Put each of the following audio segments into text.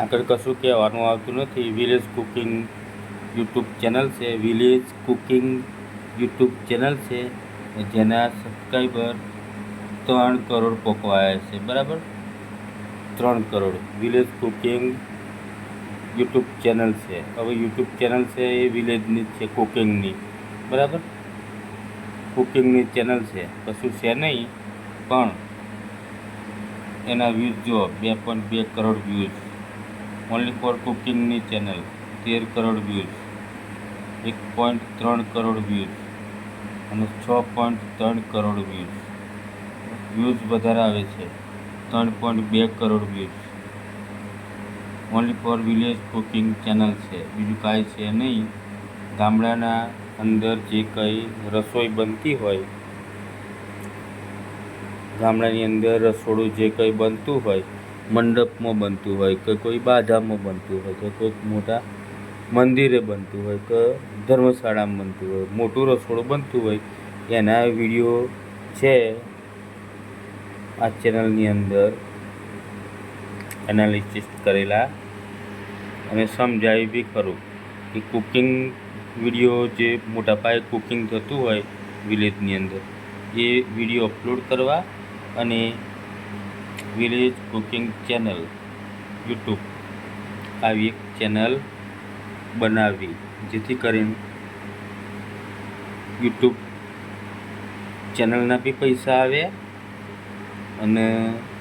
આગળ કશું કહેવાનું આવતું નથી. વિલેજ કુકિંગ યુટ્યુબ ચેનલ છે, વિલેજ કુકિંગ યુટ્યુબ ચેનલ છે, જેના સબસ્ક્રાઈબર 3 કરોડ પકવાયા છે. બરાબર, 3 crore village cooking YouTube channel છે. હવે યુટ્યુબ ચેનલ છે એ વિલેજની જ છે, કુકિંગની. બરાબર, કુકિંગની ચેનલ છે, કશું છે નહીં. પણ એના વ્યૂઝ જુઓ, 2.2 કરોડ વ્યૂઝ ઓનલી ફોર કુકિંગની channel. 13 crore views, 1.3 crore views અને 6.3 કરોડ વ્યૂઝ વધારે આવે છે. 3.2 crore views only for village cooking channel છે. બીજું કાંઈ છે નહીં. ગામડાના અંદર જે કંઈ રસોઈ બનતી હોય, ગામડાની અંદર રસોડું જે કંઈ બનતું હોય, મંડપમાં બનતું હોય કે કોઈ બાધામાં બનતું હોય કે કોઈક મોટા મંદિરે બનતું હોય કે ધર્મશાળામાં બનતું હોય, મોટું રસોડું બનતું હોય, એના વિડીયો છે આ ચેનલની અંદર એનાલિસિસ કરેલા અને સમજાવી બી ખરું કે કુકિંગ વિડીયો જે મોટા પાયે કુકિંગ થતું હોય વિલેજની અંદર, એ વિડીયો અપલોડ કરવા અને વિલેજ કુકિંગ ચેનલ યુટ્યુબ આવી એક ચેનલ બનાવવી, જેથી કરીને યુટ્યુબ ચેનલના બી પૈસા આવે અને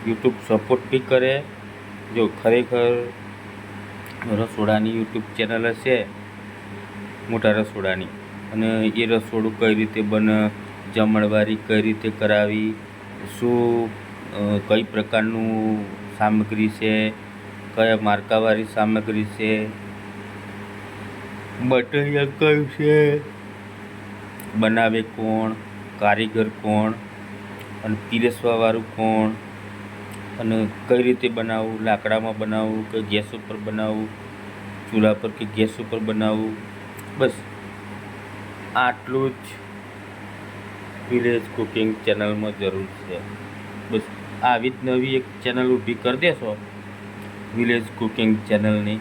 યુટ્યુબ સપોર્ટ બી કરે. જો ખરેખર રસોડાની યુટ્યુબ ચેનલ હશે, મોટા રસોડાની, અને એ રસોડું કઈ રીતે બને, જમણવારી કઈ રીતે કરાવી, શું કઈ પ્રકારનું સામગ્રી છે, કયા માર્કાવાળી સામગ્રી છે, મટીરિયલ કયું છે, બનાવે કોણ, કારીગર કોણ અને પીરસવાવાળું કોણ, અને કઈ રીતે બનાવવું, લાકડામાં બનાવવું કે ગેસ ઉપર બનાવવું, ચૂલા પર કે ગેસ ઉપર બનાવવું, બસ આટલું જ વિલેજ કુકિંગ ચેનલમાં જરૂર છે. બસ આવી જ નવી એક ચેનલ ઊભી કરી દેશો વિલેજ કુકિંગ ચેનલની,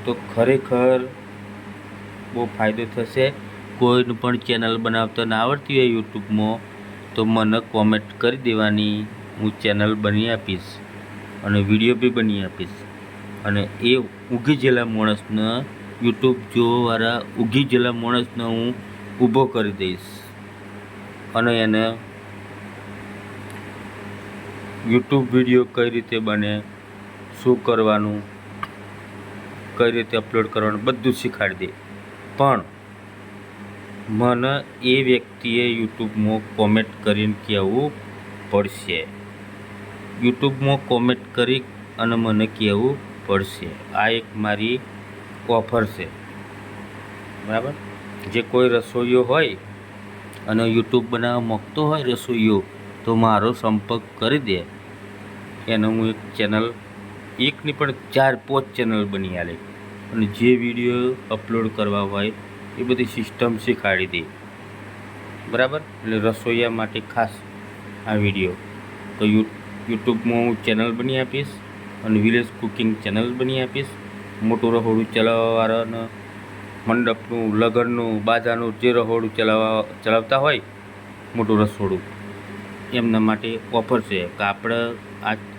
તો ખરેખર બહુ ફાયદો થશે. કોઈને પણ ચેનલ બનાવતા ના આવડતી હોય યુટ્યુબમાં, તો મને કોમેન્ટ કરી દેવાની, હું ચેનલ બની આપીશ અને વિડીયો બી બની આપીશ. અને એ ઊગી ગયેલા માણસને, યુટ્યુબ જોવાવાળા ઊગી ગયેલા માણસને હું ઊભો કરી દઈશ અને એને યુટ્યુબ વિડીયો કઈ રીતે બને, શું કરવાનું, કઈ રીતે અપલોડ કરવાનું, બધું શીખવાડી દે. પણ મને એ વ્યક્તિએ યુટ્યુબમાં કોમેન્ટ કરીને કહેવું પડશે. યુટ્યુબમાં કોમેન્ટ કરી અને મને કહેવું પડશે. આ એક મારી ઓફર છે. બરાબર, જે કોઈ રસોઈયો હોય અને યુટ્યુબ બનાવવા માગતો હોય રસોઈયો, તો મારો સંપર્ક કરી દે. એને હું એક ચેનલ, એકની પણ 4-5 ચેનલ બની આલે અને જે વિડીયો અપલોડ કરવા હોય એ બધી સિસ્ટમ શીખવાડી દે. બરાબર, એટલે રસોઈયા માટે ખાસ આ વિડીયો. તો યુટ્યુબમાં હું ચેનલ બની આપીશ અને વિલેજ કુકિંગ ચેનલ બની આપીશ. મોટું રસોડું ચલાવવાવાળાને, મંડપનું, લગ્નનું, બાજાનું જે રસોડું ચલાવતા હોય, મોટું રસોડું, એમના માટે ઓફર છે કે આપણે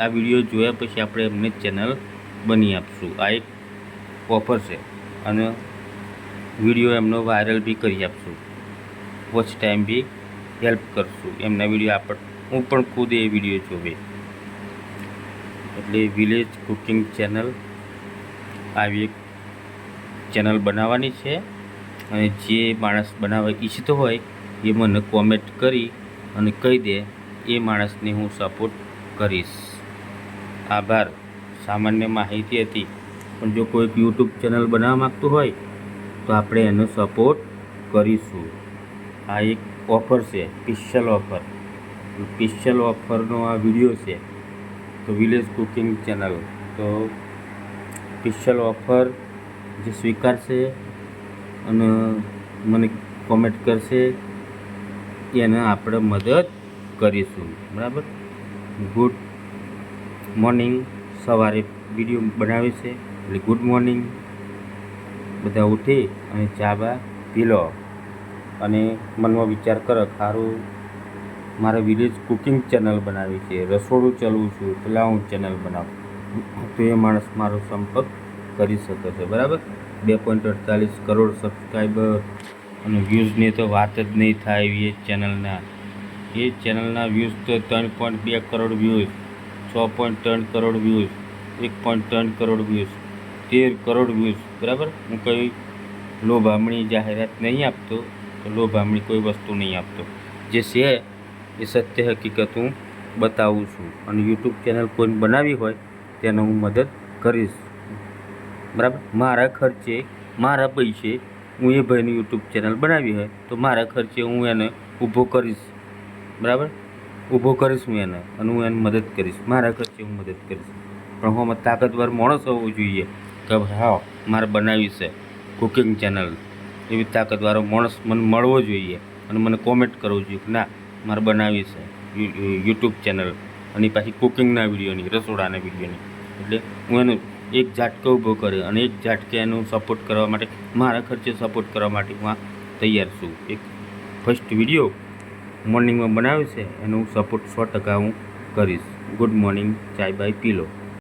આ વિડીયો જોયા પછી આપણે એમને ચેનલ બની આપશું. આ એક ઓફર છે અને વિડીયો એમનો વાયરલ બી કરી આપશું, વોચ ટાઈમ બી હેલ્પ કરશું. એમના વિડીયો હું પણ ખુદ એ વિડીયો જોવે. એટલે વિલેજ કુકિંગ ચેનલ આવી એક ચેનલ બનાવવાની છે અને જે માણસ બનાવવા ઈચ્છતો હોય એ મને કોમેન્ટ કરી અને કહી દે, એ માણસને હું સપોર્ટ કરીશ. આભાર. સામાન્ય માહિતી હતી, પણ જો કોઈક યુટ્યુબ ચેનલ બનાવવા માગતું હોય તો આપણે એનો સપોર્ટ કરીશું. આ એક ઓફર છે, સ્પેશિયલ ઓફર. સ્પેશિયલ ઓફરનો આ વિડીયો છે. તો વિલેજ કુકિંગ ચેનલ તો સ્પેશિયલ ઓફર જે સ્વીકારશે અને મને કોમેન્ટ કરશે, એને આપણે મદદ કરીશું. બરાબર, ગુડ મોર્નિંગ. સવારે વિડીયો બનાવે છે. એટલે ગુડ મોર્નિંગ, બધા ઉઠી અને ચા બા પી લો અને મનમાં વિચાર કરો સારું મારે વિલેજ કુકિંગ ચેનલ બનાવી છે, રસોડું ચલાવું છું, પેલા હું ચેનલ બનાવું, તો એ માણસ મારો સંપર્ક કરી શકે છે. બરાબર, 2.48 કરોડ સબસ્ક્રાઈબર અને વ્યૂઝની તો વાત જ નહીં થાય એવી એ ચેનલના વ્યૂઝ તો 3.2 crore views, 6.3 crore views, 1.3 crore views, 13 crore views. બરાબર, હું કંઈ લોભામણી જાહેરાત નહીં આપતો, તો લોભામણી કોઈ વસ્તુ નહીં આપતો. જે છે એ સત્ય હકીકત હું બતાવું છું. અને યુટ્યુબ ચેનલ કોઈ બનાવી હોય તેને હું મદદ કરીશ. બરાબર, મારા ખર્ચે, મારા પૈસે હું એ ભાઈની યુટ્યુબ ચેનલ બનાવી હોય તો મારા ખર્ચે હું એને ઊભો કરીશ. બરાબર, ઊભો કરીશ હું એને, અને હું એને મદદ કરીશ, મારા ખર્ચે હું મદદ કરીશ. પણ હું તાકતવાર માણસ હોવો જોઈએ કે હા મારે બનાવી છે કુકિંગ ચેનલ, એવી તાકતવાળો માણસ મને મળવો જોઈએ અને મને કોમેન્ટ કરવું જોઈએ કે ના મારે બનાવી છે યુટ્યુબ ચેનલ, અને પાછી કુકિંગના વિડીયોની, રસોડાના વિડીયોની. એટલે હું એનો એક ઝાટકો ઊભો કરે અને એક ઝાટકે એનું સપોર્ટ કરવા માટે, મારા ખર્ચે સપોર્ટ કરવા માટે હું આ તૈયાર છું. એક ફર્સ્ટ વિડીયો મોર્નિંગમાં બનાવ્યો છે એનો હું સપોર્ટ 100% હું કરીશ. ગુડ મોર્નિંગ, ચાય બાય પી લો.